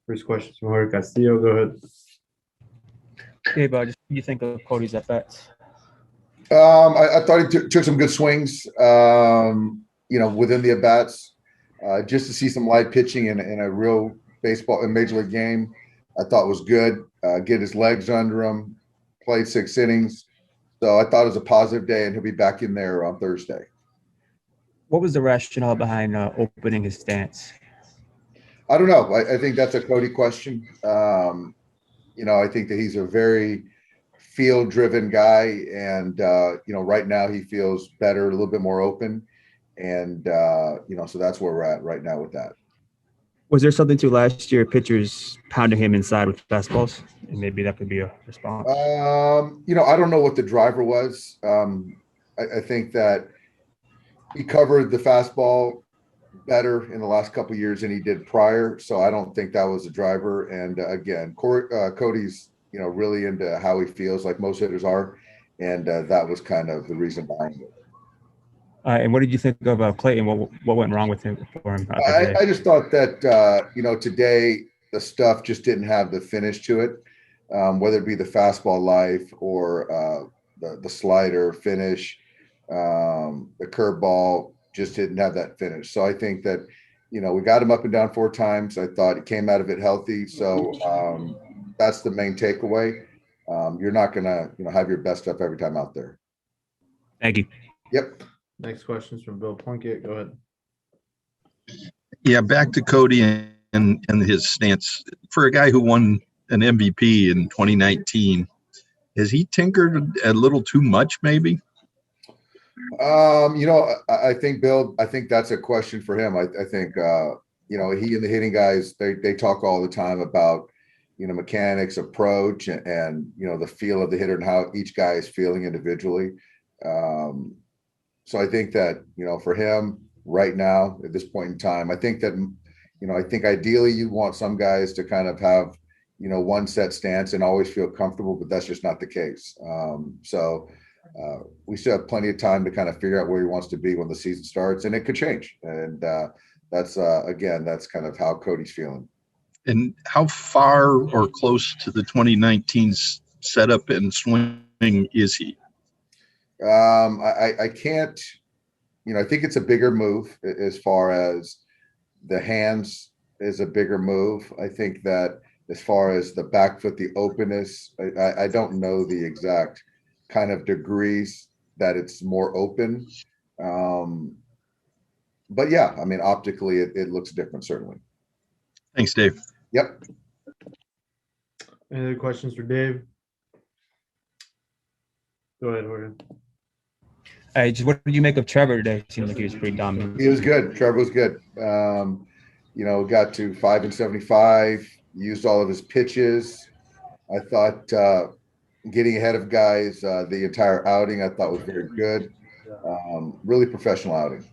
First question from Jorge Castillo. Go ahead. Hey, bud, just what do you think of Cody's at bats? I thought he took some good swings, within the at bats. Just to see some live pitching in a real baseball and major league game, I thought was good. Get his legs under him, played 6 innings. So I thought it was a positive day, and he'll be back in there on Thursday. What was the rationale behind opening his stance? I don't know. I think that's a Cody question. I think that he's a very field-driven guy, and right now he feels better, a little bit more open, and so that's where we're at right now with that. Was there something to last year pitchers pounding him inside with fastballs, and maybe that could be a response? I don't know what the driver was. I think that he covered the fastball better in the last couple of years than he did prior, so I don't think that was a driver. And again, Cody's really into how he feels, like most hitters are, and that was kind of the reason behind it. And what did you think of Clayton? What went wrong with him for him? I just thought that today the stuff just didn't have the finish to it, whether it be the fastball life or the slider finish, the curveball just didn't have that finish. So I think that we got him up and down 4 times. I thought he came out of it healthy. So that's the main takeaway. You're not gonna have your best stuff every time out there. Thank you. Yep. Next question is from Bill Plunkett. Go ahead. Yeah, back to Cody and his stance. For a guy who won an MVP in 2019, has he tinkered a little too much, maybe? I think, Bill, that's a question for him. I think, he and the hitting guys, they talk all the time about, mechanics, approach, and the feel of the hitter and how each guy is feeling individually. So I think that, for him right now at this point in time, I think that, I think ideally you want some guys to kind of have, one set stance and always feel comfortable, but that's just not the case. We still have plenty of time to kind of figure out where he wants to be when the season starts, and it could change. And that's kind of how Cody's feeling. And how far or close to the 2019 setup and swing is he? I can't, I think it's a bigger move as far as the hands is a bigger move. I think that as far as the back foot, the openness, I don't know the exact kind of degrees that it's more open. But yeah, I mean, optically it looks different, certainly. Thanks, Dave. Yep. Any other questions for Dave? Go ahead, Jorge. What did you make of Trevor today? It seemed like he was pretty dominant. He was good. Trevor was good. Got to 5 and 75, used all of his pitches. I thought getting ahead of guys the entire outing, I thought was very good. Really professional outing.